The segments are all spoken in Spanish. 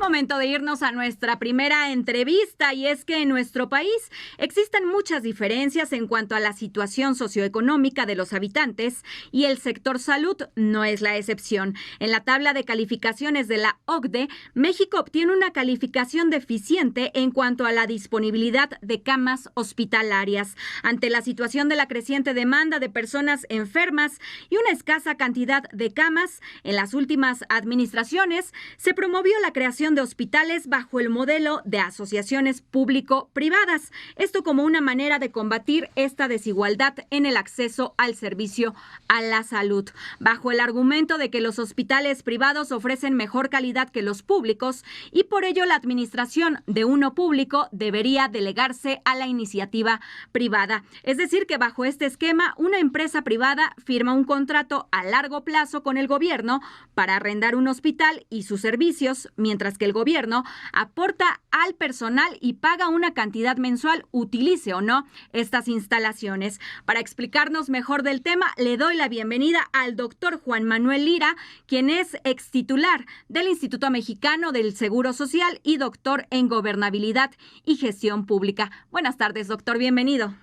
Momento de irnos a nuestra primera entrevista y es que en nuestro país existen muchas diferencias en cuanto a la situación socioeconómica de los habitantes y el sector salud no es la excepción. En la tabla de calificaciones de la OCDE, México obtiene una calificación deficiente en cuanto a la disponibilidad de camas hospitalarias. Ante la situación de la creciente demanda de personas enfermas y una escasa cantidad de camas, en las últimas administraciones se promovió la creación de hospitales bajo el modelo de asociaciones público-privadas. Esto como una manera de combatir esta desigualdad en el acceso al servicio a la salud, bajo el argumento de que los hospitales privados ofrecen mejor calidad que los públicos y por ello la administración de uno público debería delegarse a la iniciativa privada. Es decir, que bajo este esquema, una empresa privada firma un contrato a largo plazo con el gobierno para arrendar un hospital y sus servicios, mientras que el gobierno aporta al personal y paga una cantidad mensual, utilice o no estas instalaciones. Para explicarnos mejor del tema, le doy la bienvenida al doctor Juan Manuel Lira, quien es extitular del Instituto Mexicano del Seguro Social y doctor en Gobernabilidad y Gestión Pública. Buenas tardes, doctor, bienvenido.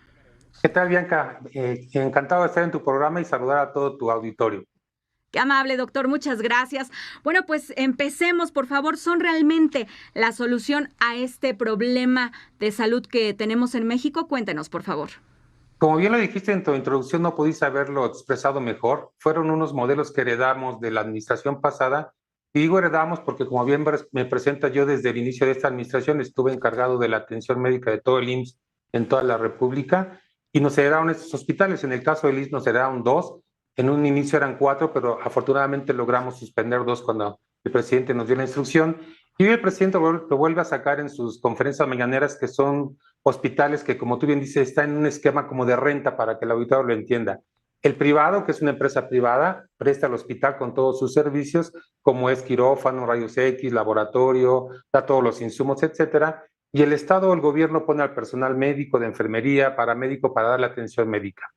¿Qué tal, Bianca? Encantado de estar en tu programa y saludar a todo tu auditorio. Qué amable, doctor, muchas gracias. Bueno, pues empecemos, por favor. ¿Son realmente la solución a este problema de salud que tenemos en México? Cuéntenos, por favor. Como bien lo dijiste en tu introducción, no pudiste haberlo expresado mejor. Fueron unos modelos que heredamos de la administración pasada. Y digo heredamos porque, como bien me presenta, yo desde el inicio de esta administración estuve encargado de la atención médica de todo el IMSS en toda la República y nos heredaron estos hospitales. En el caso del IMSS nos heredaron dos. En un inicio eran cuatro, pero afortunadamente logramos suspender dos cuando el presidente nos dio la instrucción. Y hoy el presidente lo vuelve a sacar en sus conferencias mañaneras, que son hospitales que, como tú bien dices, están en un esquema como de renta para que el auditorio lo entienda. El privado, que es una empresa privada, presta al hospital con todos sus servicios, como es quirófano, rayos X, laboratorio, da todos los insumos, etcétera. Y el Estado o el gobierno pone al personal médico, de enfermería, paramédico para dar la atención médica.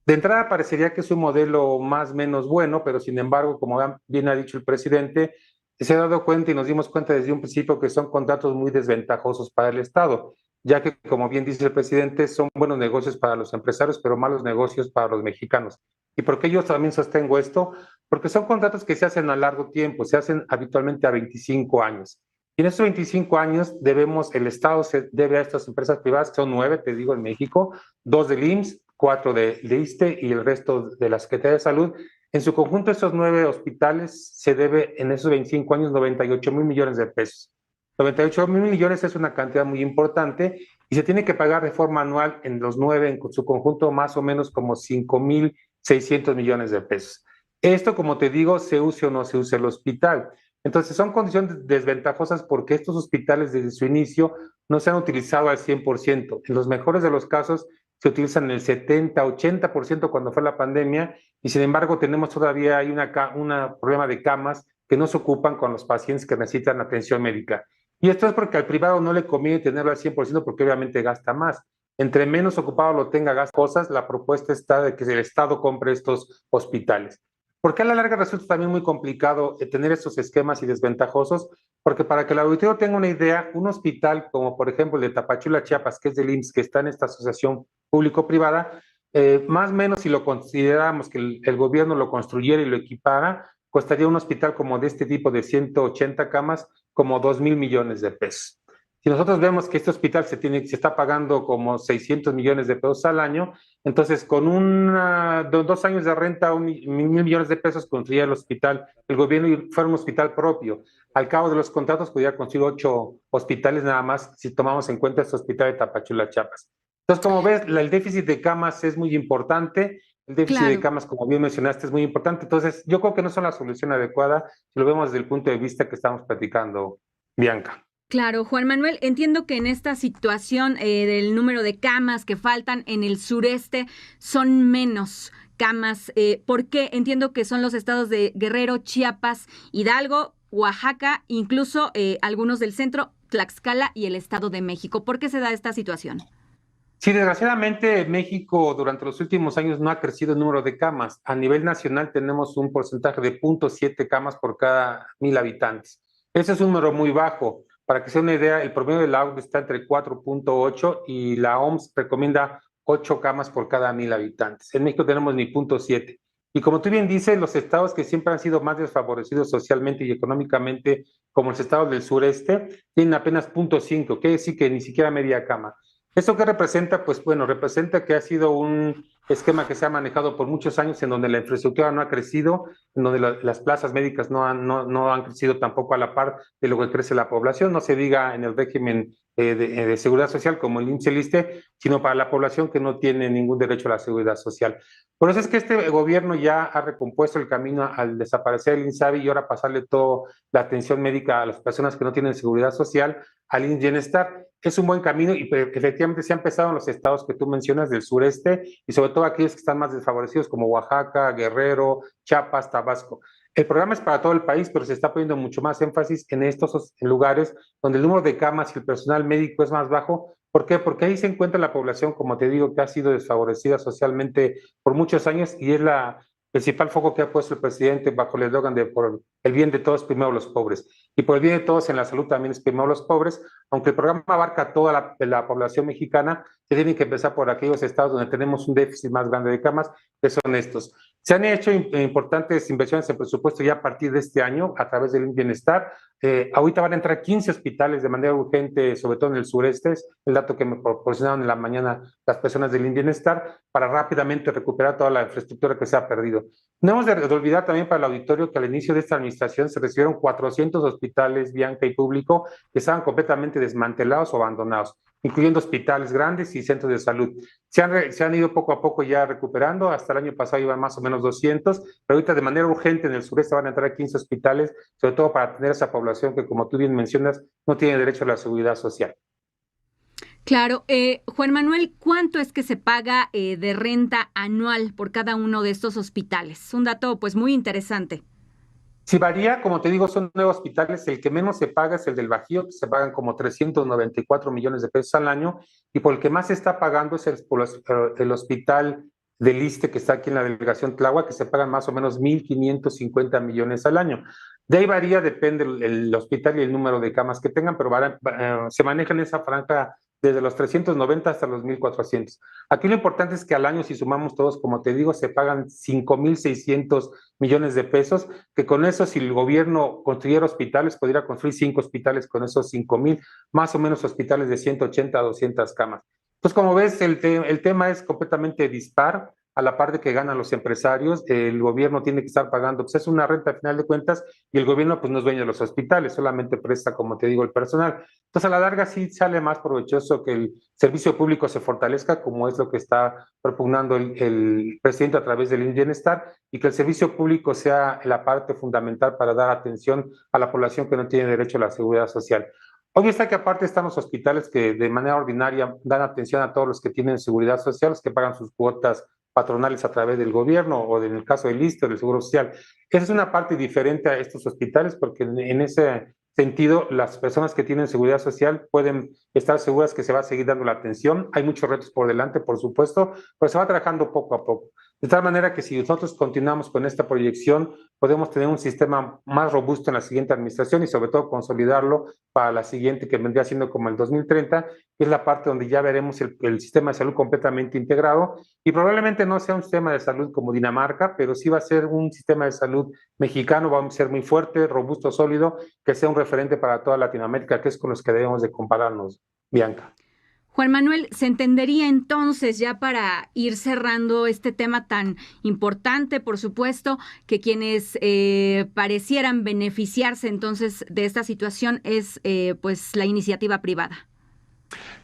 De entrada parecería que es un modelo más o menos bueno, pero sin embargo, como bien ha dicho el presidente, se ha dado cuenta y nos dimos cuenta desde un principio que son contratos muy desventajosos para el Estado, ya que, como bien dice el presidente, son buenos negocios para los empresarios, pero malos negocios para los mexicanos. ¿Y por qué yo también sostengo esto? Porque son contratos que se hacen a largo tiempo, se hacen habitualmente a 25 años. Y en estos 25 años el Estado se debe a estas empresas privadas, que son 9, te digo, en México, 2 del IMSS, 4 de ISSSTE y el resto de la Secretaría de Salud. En su conjunto, esos 9 hospitales se debe en esos 25 años 98,000 millones de pesos. 98,000 millones es una cantidad muy importante y se tiene que pagar de forma anual en los 9, en su conjunto, más o menos como 5,600 millones de pesos. Esto, como te digo, se use o no se use el hospital. Entonces, son condiciones desventajosas porque estos hospitales desde su inicio no se han utilizado al 100%. En los mejores de los casos, se utilizan el 70-80% cuando fue la pandemia y sin embargo tenemos todavía hay un problema de camas que no se ocupan con los pacientes que necesitan atención médica. Y esto es porque al privado no le conviene tenerlo al 100% porque obviamente gasta más. Entre menos ocupado lo tenga, gasta cosas, la propuesta está de que el Estado compre estos hospitales. Porque a la larga resulta también muy complicado tener estos esquemas y desventajosos, porque para que el auditorio tenga una idea, un hospital como por ejemplo el de Tapachula, Chiapas, que es del IMSS, que está en esta asociación público-privada, más o menos si lo consideramos que el gobierno lo construyera y lo equipara, costaría un hospital como de este tipo de 180 camas como 2,000 millones de pesos. Si nosotros vemos que este hospital se está pagando como 600 millones de pesos al año, entonces con 2 años de renta, 1,000 millones de pesos construía el hospital, el gobierno y fuera un hospital propio. Al cabo de los contratos podría construir 8 hospitales nada más si tomamos en cuenta este hospital de Tapachula, Chiapas. Entonces, como ves, el déficit de camas es muy importante, el déficit de Claro. camas, como bien mencionaste, es muy importante. Entonces, yo creo que no son la solución adecuada si lo vemos desde el punto de vista que estamos platicando, Bianca. Claro, Juan Manuel, entiendo que en esta situación del número de camas que faltan en el sureste son menos camas. ¿Por qué? Entiendo que son los estados de Guerrero, Chiapas, Hidalgo, Oaxaca, incluso algunos del centro, Tlaxcala y el Estado de México. ¿Por qué se da esta situación? Sí, desgraciadamente México durante los últimos años no ha crecido el número de camas. A nivel nacional tenemos un porcentaje de 0,7 camas por cada 1,000 habitantes. Ese es un número muy bajo. Para que sea una idea, el promedio de la OCDE está entre 4.8 y la OMS recomienda 8 camas por cada 1,000 habitantes. En México tenemos ni 0.7. Y como tú bien dices, los estados que siempre han sido más desfavorecidos socialmente y económicamente, como los estados del sureste, tienen apenas 0.5, quiere decir que ni siquiera media cama. ¿Esto qué representa? Pues bueno, representa que ha sido un esquema que se ha manejado por muchos años en donde la infraestructura no ha crecido, en donde las plazas médicas no han crecido tampoco a la par de lo que crece la población, no se diga en el régimen de seguridad social como el IMSS y el ISSSTE, sino para la población que no tiene ningún derecho a la seguridad social. Por eso es que este gobierno ya ha recompuesto el camino al desaparecer el INSABI y ahora pasarle toda la atención médica a las personas que no tienen seguridad social al IMSS Bienestar. Es un buen camino y efectivamente se ha empezado en los estados que tú mencionas del sureste y sobre todo aquellos que están más desfavorecidos como Oaxaca, Guerrero, Chiapas, Tabasco. El programa es para todo el país, pero se está poniendo mucho más énfasis en estos lugares donde el número de camas y el personal médico es más bajo. ¿Por qué? Porque ahí se encuentra la población, como te digo, que ha sido desfavorecida socialmente por muchos años y es la principal foco que ha puesto el presidente bajo el eslogan de por el bien de todos, primero los pobres. Y por el bien de todos en la salud también es primero los pobres, aunque el programa abarca toda la población mexicana, se tiene que empezar por aquellos estados donde tenemos un déficit más grande de camas, que son estos. Se han hecho importantes inversiones en presupuesto ya a partir de este año a través del Bienestar. Ahorita van a entrar 15 hospitales de manera urgente, sobre todo en el sureste, es el dato que me proporcionaron en la mañana las personas del Bienestar, para rápidamente recuperar toda la infraestructura que se ha perdido. No hemos de olvidar también para el auditorio que al inicio de esta administración se recibieron 400 hospitales, Bianca, y público, que estaban completamente desmantelados o abandonados, incluyendo hospitales grandes y centros de salud. Se han ido poco a poco ya recuperando, hasta el año pasado iban más o menos 200, pero ahorita de manera urgente en el sureste van a entrar 15 hospitales, sobre todo para atender a esa población que, como tú bien mencionas, no tiene derecho a la seguridad social. Claro, Juan Manuel, ¿cuánto es que se paga de renta anual por cada uno de estos hospitales? Un dato pues muy interesante. Si varía, como te digo, son 9 hospitales. El que menos se paga es el del Bajío, que se pagan como 394 millones de pesos al año, y por el que más se está pagando es el hospital del ISSSTE, que está aquí en la delegación Tláhuac, que se pagan más o menos 1,550 millones al año. De ahí varía, depende el hospital y el número de camas que tengan, pero se maneja en esa franja desde los 390 hasta los 1,400. Aquí lo importante es que al año, si sumamos todos, como te digo, se pagan 5,600 millones de pesos, que con eso, si el gobierno construyera hospitales, podría construir 5 hospitales con esos 5,000, más o menos hospitales de 180 a 200 camas. Entonces, como ves, el tema es completamente dispar. A la par de que ganan los empresarios, el gobierno tiene que estar pagando, pues es una renta a final de cuentas, y el gobierno pues no es dueño de los hospitales, solamente presta, como te digo, el personal. Entonces, a la larga sí sale más provechoso que el servicio público se fortalezca, como es lo que está propugnando el presidente a través del Bienestar, y que el servicio público sea la parte fundamental para dar atención a la población que no tiene derecho a la seguridad social. Obvio está que aparte están los hospitales que de manera ordinaria dan atención a todos los que tienen seguridad social, los que pagan sus cuotas patronales a través del gobierno o en el caso del ISSSTE, del Seguro Social. Esa es una parte diferente a estos hospitales porque en ese sentido las personas que tienen seguridad social pueden estar seguras que se va a seguir dando la atención. Hay muchos retos por delante, por supuesto, pero se va trabajando poco a poco. De tal manera que si nosotros continuamos con esta proyección, podemos tener un sistema más robusto en la siguiente administración y sobre todo consolidarlo para la siguiente, que vendría siendo como el 2030, que es la parte donde ya veremos el sistema de salud completamente integrado, y probablemente no sea un sistema de salud como Dinamarca, pero sí va a ser un sistema de salud mexicano, va a ser muy fuerte, robusto, sólido, que sea un referente para toda Latinoamérica, que es con los que debemos de compararnos, Bianca. Juan Manuel, ¿se entendería entonces, ya para ir cerrando este tema tan importante, por supuesto, que quienes parecieran beneficiarse entonces de esta situación es pues la iniciativa privada?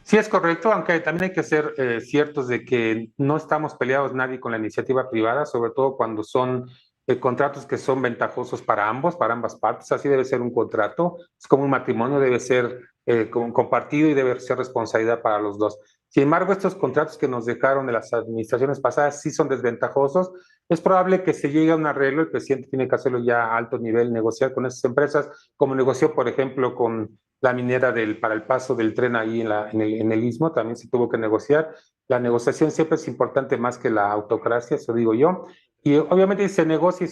Sí, es correcto, aunque también hay que ser ciertos de que no estamos peleados nadie con la iniciativa privada, sobre todo cuando son contratos que son ventajosos para ambos, para ambas partes. Así debe ser un contrato. Es como un matrimonio, debe ser compartido y debe ser responsabilidad para los dos. Sin embargo, estos contratos que nos dejaron de las administraciones pasadas sí son desventajosos. Es probable que se llegue a un arreglo. El presidente tiene que hacerlo ya a alto nivel, negociar con esas empresas, como negoció, por ejemplo, con la minera para el paso del tren ahí en el Istmo, también se tuvo que negociar. La negociación siempre es importante más que la autocracia, eso digo yo. y obviamente se negocia y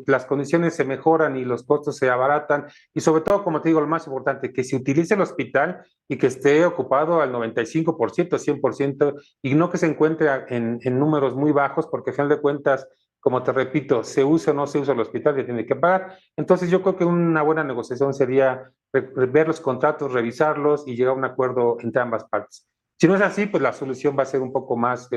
las condiciones se mejoran y los costos se abaratan y sobre todo, como te digo, lo más importante, que se utilice el hospital y que esté ocupado al 95%, 100% y no que se encuentre en números muy bajos porque al final de cuentas, como te repito, se usa o no se usa el hospital, se tiene que pagar. Entonces yo creo que una buena negociación sería ver los contratos, revisarlos y llegar a un acuerdo entre ambas partes. Si no es así, pues la solución va a ser un poco más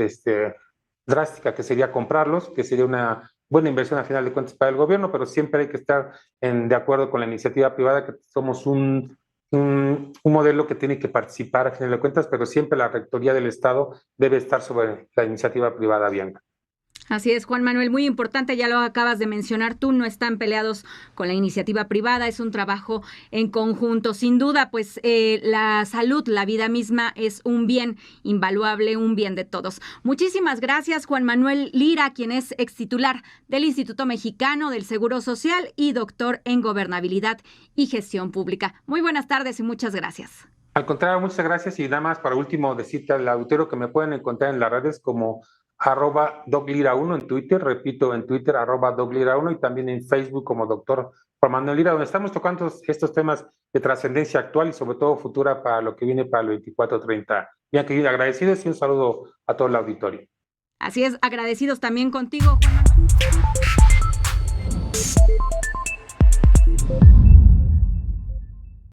drástica, que sería comprarlos, que sería una buena inversión a final de cuentas para el gobierno, pero siempre hay que estar de acuerdo con la iniciativa privada, que somos un modelo que tiene que participar a final de cuentas, pero siempre la rectoría del Estado debe estar sobre la iniciativa privada, Bianca. Así es, Juan Manuel, muy importante, ya lo acabas de mencionar tú, no están peleados con la iniciativa privada, es un trabajo en conjunto. Sin duda, pues la salud, la vida misma es un bien invaluable, un bien de todos. Muchísimas gracias, Juan Manuel Lira, quien es extitular del Instituto Mexicano del Seguro Social y doctor en Gobernabilidad y Gestión Pública. Muy buenas tardes y muchas gracias. Al contrario, muchas gracias y nada más para último decirte al auditorio que me pueden encontrar en las redes como @doglira1 en Twitter, repito, en Twitter @doglira1 y también en Facebook como doctor Juan Manuel Lira, donde estamos tocando estos temas de trascendencia actual y sobre todo futura para lo que viene para el 24-30. Bien, querido, agradecidos y un saludo a todo el auditorio. Así es, agradecidos también contigo, Juan Manuel.